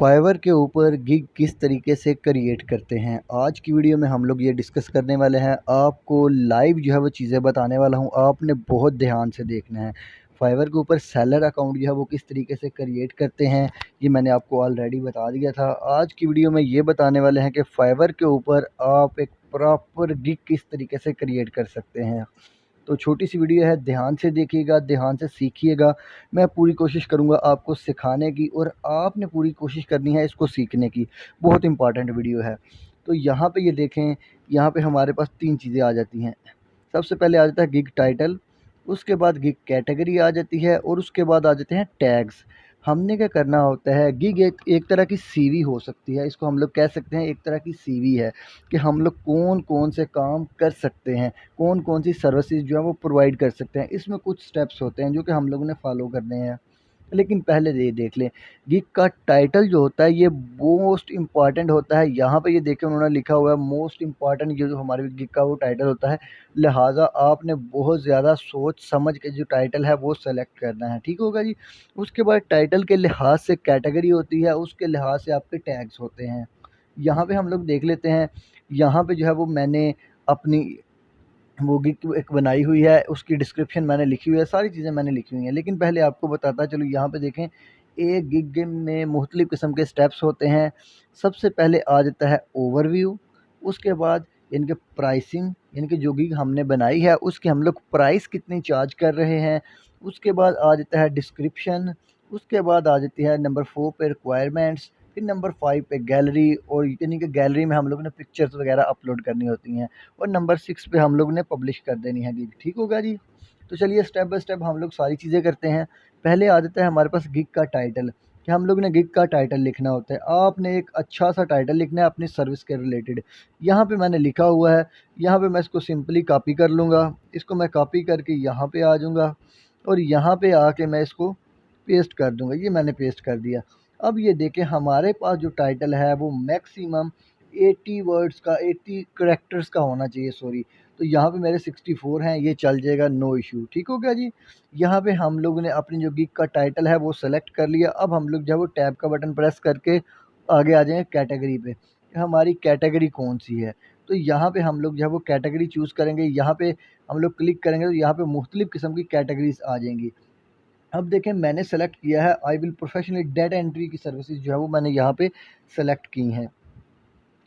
Fibre के ऊपर gig किस तरीके से क्रिएट करते हैं। आज की वीडियो में हम लोग ये डिस्कस करने वाले हैं। आपको लाइव जो है वो चीज़ें बताने वाला हूँ, आपने बहुत ध्यान से देखना है। फाइवर के ऊपर सेलर अकाउंट जो है वो किस तरीके से क्रिएट करते हैं, ये मैंने आपको ऑलरेडी बता दिया था। आज की वीडियो में ये बताने वाले हैं कि फाइवर के ऊपर आप एक प्रॉपर गिग किस तरीके से क्रिएट कर सकते हैं। तो छोटी सी वीडियो है, ध्यान से देखिएगा, ध्यान से सीखिएगा। मैं पूरी कोशिश करूँगा आपको सिखाने की और आपने पूरी कोशिश करनी है इसको सीखने की। बहुत इंपॉर्टेंट वीडियो है। तो यहाँ पे ये देखें, यहाँ पे हमारे पास 3 चीज़ें आ जाती हैं। सबसे पहले आ जाता है गिग टाइटल, उसके बाद गिग कैटेगरी आ जाती है और उसके बाद आ जाते हैं टैग्स। हमने क्या करना होता है, गिग एक तरह की सीवी हो सकती है, इसको हम लोग कह सकते हैं एक तरह की सीवी है कि हम लोग कौन कौन से काम कर सकते हैं, कौन कौन सी सर्विसेज जो है वो प्रोवाइड कर सकते हैं। इसमें कुछ स्टेप्स होते हैं जो कि हम लोगों ने फॉलो करने हैं। लेकिन पहले ये देख लें, गिग का टाइटल जो होता है ये मोस्ट इम्पॉर्टेंट होता है। यहाँ पे ये देखें उन्होंने लिखा हुआ है मोस्ट इम्पॉर्टेंट, ये जो हमारे गिग का वो टाइटल होता है। लिहाजा आपने बहुत ज़्यादा सोच समझ के जो टाइटल है वो सेलेक्ट करना है, ठीक होगा जी। उसके बाद टाइटल के लिहाज से कैटेगरी होती है, उसके लिहाज से आपके टैग्स होते हैं। यहाँ पे हम लोग देख लेते हैं, यहाँ पे जो है वो मैंने अपनी वो गिग एक बनाई हुई है, उसकी डिस्क्रिप्शन मैंने लिखी हुई है, सारी चीज़ें मैंने लिखी हुई हैं। लेकिन पहले आपको बताता चलो, यहाँ पे देखें एक गिग में मुख्तलिफ़ किस्म के स्टेप्स होते हैं। सबसे पहले आ जाता है ओवरव्यू, उसके बाद इनके प्राइसिंग, इनकी जो गिग हमने बनाई है उसकी हम लोग प्राइस कितनी चार्ज कर रहे हैं। उसके बाद आ जाता है डिस्क्रिप्शन, उसके बाद आ जाती है नंबर 4 पे रिक्वायरमेंट्स, फिर नंबर 5 पे गैलरी, और यानी कि गैलरी में हम लोगों ने पिक्चर्स वगैरह अपलोड करनी होती हैं। और नंबर 6 पे हम लोग ने पब्लिश कर देनी है गिग, ठीक होगा जी। तो चलिए स्टेप बाय स्टेप हम लोग सारी चीज़ें करते हैं। पहले आ जाता है हमारे पास गिग का टाइटल, कि हम लोग ने गिग का टाइटल लिखना होता है। आपने एक अच्छा सा टाइटल लिखना है अपनी सर्विस के रिलेटेड। यहाँ पे मैंने लिखा हुआ है, यहाँ पे मैं इसको सिंपली कॉपी कर लूँगा। इसको मैं कॉपी करके यहाँ पे आ जाऊँगा और यहाँ पे आके मैं इसको पेस्ट कर दूँगा। ये मैंने पेस्ट कर दिया। अब ये देखें हमारे पास जो टाइटल है वो मैक्सिमम 80 वर्ड्स का, 80 करैक्टर्स का होना चाहिए, सॉरी। तो यहाँ पे मेरे 64 हैं, ये चल जाएगा, नो इशू, ठीक हो गया जी। यहाँ पे हम लोगों ने अपनी जो गिग का टाइटल है वो सेलेक्ट कर लिया। अब हम लोग जो है वो टैब का बटन प्रेस करके आगे आ जाएंगे कैटेगरी पे, हमारी कैटेगरी कौन सी है। तो यहाँ पे हम लोग जो है वो कैटेगरी चूज़ करेंगे। यहाँ पे हम लोग क्लिक करेंगे तो यहाँ पे मुख्तलिफ़ किस्म की कैटेगरीज आ जाएंगी। अब देखें मैंने सेलेक्ट किया है I will professionally data entry की सर्विसेज, जो है वो मैंने यहाँ पे सेलेक्ट की हैं।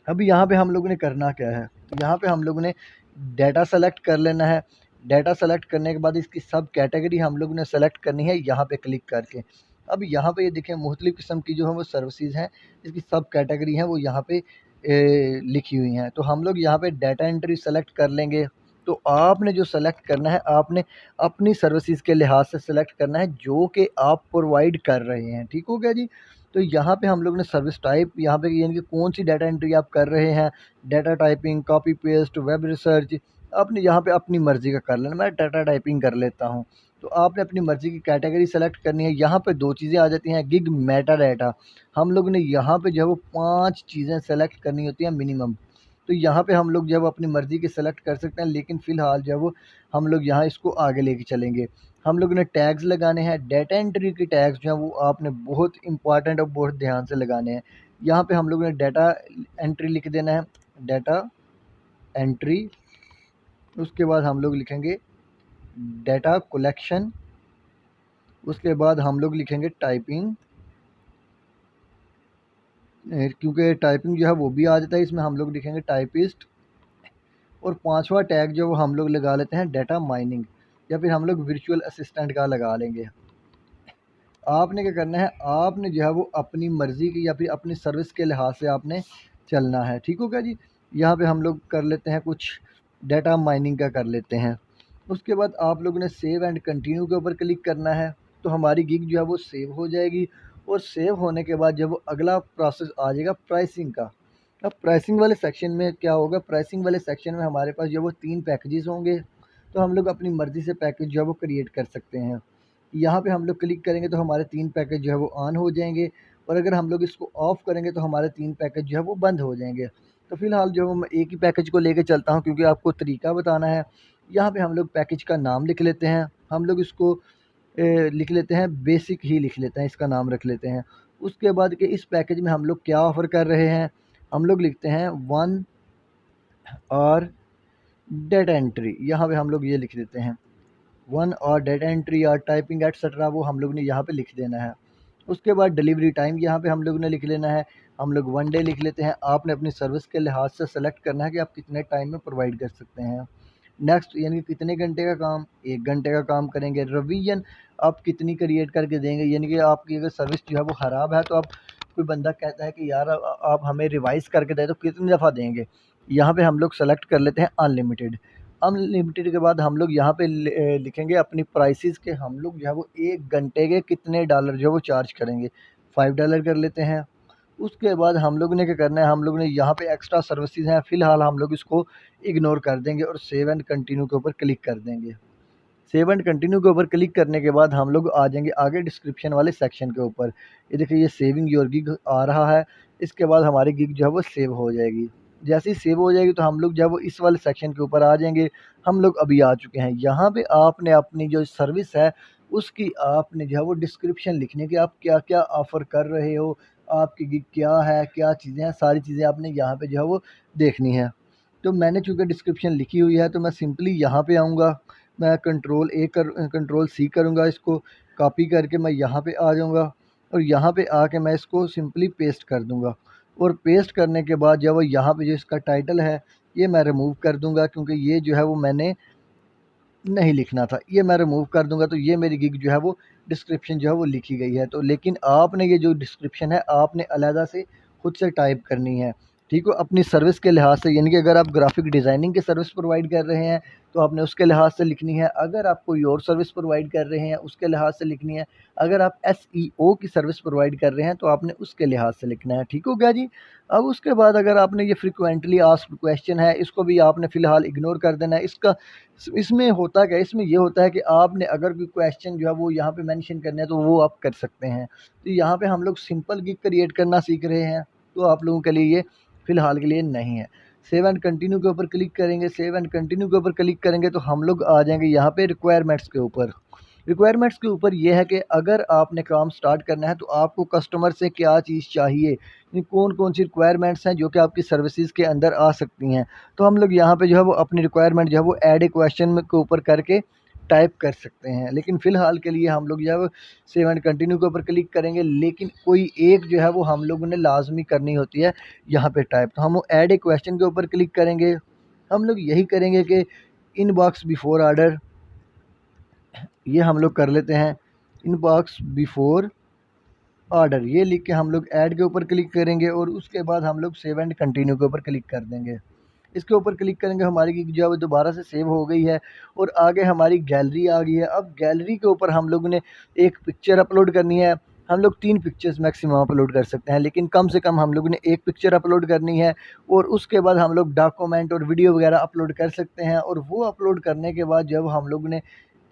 अब यहाँ पे हम लोगों ने करना क्या है, तो यहाँ पे हम लोगों ने डाटा सेलेक्ट कर लेना है। डाटा सेलेक्ट करने के बाद इसकी सब कैटेगरी हम लोगों ने सेलेक्ट करनी है यहाँ पे क्लिक करके। अब यहाँ पे ये देखें मुख्तलिफ़ किस्म की जो है वो सर्विसेज हैं, इसकी सब कैटेगरी हैं वो यहाँ पे लिखी हुई हैं। तो हम लोग यहाँ पे डाटा एंट्री सेलेक्ट कर लेंगे। तो आपने जो सेलेक्ट करना है, आपने अपनी सर्विसेज के लिहाज से सेलेक्ट करना है जो कि आप प्रोवाइड कर रहे हैं, ठीक हो गया जी। तो यहाँ पे हम लोग ने सर्विस टाइप, यहाँ पे यानी कि कौन सी डाटा एंट्री आप कर रहे हैं, data typing, copy paste, web research, आपने यहाँ पे अपनी मर्ज़ी का कर लेना। मैं डाटा टाइपिंग कर लेता हूँ। तो आपने अपनी मर्ज़ी की कैटेगरी सेलेक्ट करनी है। यहाँ पे 2 चीज़ें आ जाती हैं, गिग मेटा डाटा। हम लोग ने यहाँ पे जो है वो 5 चीज़ें सेलेक्ट करनी होती हैं मिनिमम। तो यहाँ पे हम लोग जो है वो अपनी मर्ज़ी की सेलेक्ट कर सकते हैं, लेकिन फ़िलहाल जो है वो हम लोग यहाँ इसको आगे लेके चलेंगे। हम लोगों ने टैग्स लगाने हैं। डाटा एंट्री के टैग्स जो हैं वो आपने बहुत इंपॉर्टेंट और बहुत ध्यान से लगाने हैं। यहाँ पे हम लोगों ने डाटा एंट्री लिख देना है, डाटा एंट्री। उसके बाद हम लोग लिखेंगे डाटा कलेक्शन। उसके बाद हम लोग लिखेंगे टाइपिंग, क्योंकि टाइपिंग जो है वो भी आ जाता है इसमें, हम लोग लिखेंगे टाइपिस्ट। और 5वां टैग जो वो हम लोग लगा लेते हैं डाटा माइनिंग, या फिर हम लोग वर्चुअल असिस्टेंट का लगा लेंगे। आपने क्या करना है, आपने जो है वो अपनी मर्ज़ी की या फिर अपनी सर्विस के लिहाज से आपने चलना है, ठीक होगा जी। यहाँ पे हम लोग कर लेते हैं कुछ डाटा माइनिंग का कर लेते हैं। उसके बाद आप लोगों ने सेव एंड कंटिन्यू के ऊपर क्लिक करना है। तो हमारी गिग जो है वो सेव हो जाएगी। और सेव होने के बाद जब वो अगला प्रोसेस आ जाएगा प्राइसिंग का। अब प्राइसिंग वाले सेक्शन में क्या होगा, प्राइसिंग वाले सेक्शन में हमारे पास जो वो 3 पैकेजेस होंगे। तो हम लोग अपनी मर्ज़ी से पैकेज जो है वो क्रिएट कर सकते हैं। यहाँ पे हम लोग क्लिक करेंगे तो हमारे 3 पैकेज जो है वो ऑन हो जाएंगे, और अगर हम लोग इसको ऑफ़ करेंगे तो हमारे 3 पैकेज जो है वो बंद हो जाएंगे। तो फ़िलहाल जो है मैं एक ही पैकेज को लेके चलता हूँ, क्योंकि आपको तरीका बताना है। यहाँ पे हम लोग पैकेज का नाम लिख लेते हैं। हम लोग इसको लिख लेते हैं बेसिक ही लिख लेते हैं, इसका नाम रख लेते हैं। उसके बाद कि इस पैकेज में हम लोग क्या ऑफ़र कर रहे हैं, हम लोग लिखते हैं 1 और डेटा एंट्री, यहाँ पे हम लोग ये लिख देते हैं 1 और डेटा एंट्री और टाइपिंग एटसेट्रा, वो हम लोग ने यहाँ पे लिख देना है। उसके बाद डिलीवरी टाइम यहाँ पे हम लोग ने लिख लेना है, हम लोग 1 डे लिख लेते हैं। आपने अपनी सर्विस के लिहाज से सेलेक्ट करना है कि आप कितने टाइम में प्रोवाइड कर सकते हैं। नेक्स्ट यानी कि कितने घंटे का काम, 1 घंटे का काम करेंगे। रिवीजन आप कितनी क्रिएट करके देंगे, यानी कि आपकी अगर सर्विस जो है वो ख़राब है तो आप, कोई बंदा कहता है कि यार आप हमें रिवाइज़ करके दें, तो कितनी दफ़ा देंगे। यहाँ पे हम लोग सेलेक्ट कर लेते हैं अनलिमिटेड। अनलिमिटेड के बाद हम लोग यहाँ पे लिखेंगे अपनी प्राइसेस के, हम लोग जो है वो 1 घंटे के कितने डॉलर जो है वो चार्ज करेंगे, $5 कर लेते हैं। उसके बाद हम लोग ने क्या करना है, हम लोग ने यहाँ पे एक्स्ट्रा सर्विसेज हैं, फ़िलहाल हम लोग इसको इग्नोर कर देंगे और सेव एंड कंटिन्यू के ऊपर क्लिक कर देंगे। सेव एंड कंटिन्यू के ऊपर क्लिक करने के बाद हम लोग आ जाएंगे आगे डिस्क्रिप्शन वाले सेक्शन के ऊपर। ये देखिए ये सेविंग योर गिग आ रहा है, इसके बाद हमारी गिग जो है वो सेव हो जाएगी। जैसे ही सेव हो जाएगी तो हम लोग जो है वो इस वाले सेक्शन के ऊपर आ जाएंगे। हम लोग अभी आ चुके हैं यहाँ पे। आपने अपनी जो सर्विस है उसकी आपने जो है वो डिस्क्रिप्शन लिखने की, आप क्या क्या ऑफ़र कर रहे हो, आपकी गिग क्या है, क्या चीज़ें हैं, सारी चीज़ें आपने यहाँ पे जो है वो देखनी है। तो मैंने चूँकि डिस्क्रिप्शन लिखी हुई है तो मैं सिंपली यहाँ पे आऊँगा, मैं कंट्रोल सी करूँगा, इसको कॉपी करके मैं यहाँ पे आ जाऊँगा और यहाँ पे आके मैं इसको सिंपली पेस्ट कर दूँगा। और पेस्ट करने के बाद जब वो यहाँ पे जो इसका टाइटल है ये मैं रिमूव कर दूँगा, क्योंकि ये जो है वो मैंने नहीं लिखना था, ये मैं रिमूव कर दूँगा। तो ये मेरी गिग जो है वो डिस्क्रिप्शन जो है वो लिखी गई है। तो लेकिन आपने ये जो डिस्क्रिप्शन है आपने अलहदा से खुद से टाइप करनी है, ठीक है, अपनी सर्विस के लिहाज से। यानी कि अगर आप ग्राफिक डिज़ाइनिंग की सर्विस प्रोवाइड कर रहे हैं तो आपने उसके लिहाज से लिखनी है, अगर आप कोई और सर्विस प्रोवाइड कर रहे हैं उसके लिहाज से लिखनी है, अगर आप एसईओ की सर्विस प्रोवाइड कर रहे हैं तो आपने उसके लिहाज से लिखना है। ठीक हो गया जी। अब उसके बाद अगर आपने ये फ्रीक्वेंटली आस्क्ड क्वेश्चन है इसको भी आपने फ़िलहाल इग्नोर कर देना है। इसमें होता क्या है, इसमें ये होता है कि आपने अगर कोई क्वेश्चन जो है वो यहाँ पे मेंशन करना है तो वो आप कर सकते हैं। तो यहाँ पे हम लोग सिंपल गिग क्रिएट करना सीख रहे हैं, तो आप लोगों के लिए ये फ़िलहाल के लिए नहीं है। सेव एंड कंटिन्यू के ऊपर क्लिक करेंगे, सेव एंड कंटिन्यू के ऊपर क्लिक करेंगे तो हम लोग आ जाएंगे यहाँ पे रिक्वायरमेंट्स के ऊपर। रिक्वायरमेंट्स के ऊपर ये है कि अगर आपने काम स्टार्ट करना है तो आपको कस्टमर से क्या चीज़ चाहिए, कौन कौन सी रिक्वायरमेंट्स हैं जो कि आपकी सर्विसेज के अंदर आ सकती हैं। तो हम लोग यहाँ पे जो है वो अपनी रिक्वायरमेंट जो है वो ऐड ए क्वेश्चन के ऊपर करके टाइप कर सकते हैं। लेकिन फ़िलहाल के लिए हम लोग जो है वो सेव एंड कंटिन्यू के ऊपर क्लिक करेंगे, लेकिन कोई एक जो है वो हम लोगों ने लाजमी करनी होती है यहाँ पे टाइप। तो हम ऐड ए क्वेश्चन के ऊपर क्लिक करेंगे, हम लोग यही करेंगे कि इनबॉक्स बिफोर ऑर्डर, ये हम लोग कर लेते हैं इनबॉक्स बिफोर ऑर्डर, ये लिख के हम लोग ऐड के ऊपर क्लिक करेंगे और उसके बाद हम लोग सेव एंड कंटिन्यू के ऊपर क्लिक कर देंगे। इसके ऊपर क्लिक करेंगे, हमारी गिग जो है वो दोबारा से सेव हो गई है और आगे हमारी गैलरी आ गई है। अब गैलरी के ऊपर हम लोगों ने एक पिक्चर अपलोड करनी है। हम लोग 3 पिक्चर्स मैक्सिमम अपलोड कर सकते हैं, लेकिन कम से कम हम लोगों ने 1 पिक्चर अपलोड करनी है। और उसके बाद हम लोग डॉक्यूमेंट और वीडियो वगैरह अपलोड कर सकते हैं। और वो अपलोड करने के बाद जब हम लोग ने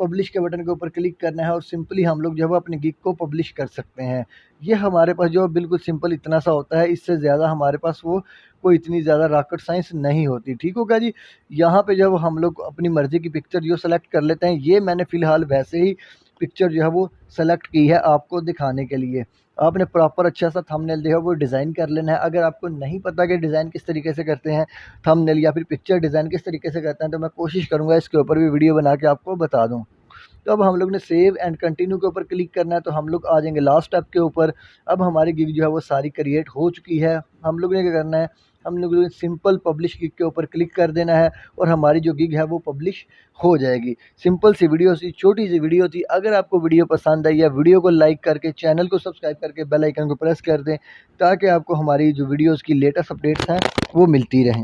पब्लिश के बटन के ऊपर क्लिक करना है और सिंपली हम लोग जो है अपनी गिग को पब्लिश कर सकते हैं। ये हमारे पास जो बिल्कुल सिंपल इतना सा होता है, इससे ज़्यादा हमारे पास वो कोई इतनी ज़्यादा रॉकेट साइंस नहीं होती। ठीक होगा जी। यहाँ पे जब हम लोग अपनी मर्ज़ी की पिक्चर जो सेलेक्ट कर लेते हैं, ये मैंने फ़िलहाल वैसे ही पिक्चर जो है वो सेलेक्ट की है आपको दिखाने के लिए। आपने प्रॉपर अच्छा सा थंबनेल जो है वो डिज़ाइन कर लेना है। अगर आपको नहीं पता कि डिज़ाइन किस तरीके से करते हैं, थंबनेल या फिर पिक्चर डिज़ाइन किस तरीके से करते हैं, तो मैं कोशिश करूँगा इसके ऊपर भी वीडियो बना के आपको बता दूँ। तो अब हम लोग ने सेव एंड कंटिन्यू के ऊपर क्लिक करना है, तो हम लोग आ जाएंगे लास्ट स्टेप के ऊपर। अब हमारी गिग जो है वो सारी क्रिएट हो चुकी है। हम लोग ने क्या करना है, हम लोग ने सिंपल पब्लिश गिग के ऊपर क्लिक कर देना है और हमारी जो गिग है वो पब्लिश हो जाएगी। सिंपल सी वीडियो थी, छोटी सी वीडियो थी। अगर आपको वीडियो पसंद आई या वीडियो को लाइक करके चैनल को सब्सक्राइब करके बेल आइकन को प्रेस कर दें, ताकि आपको हमारी जो वीडियोज़ की लेटेस्ट अपडेट्स हैं वो मिलती रहें।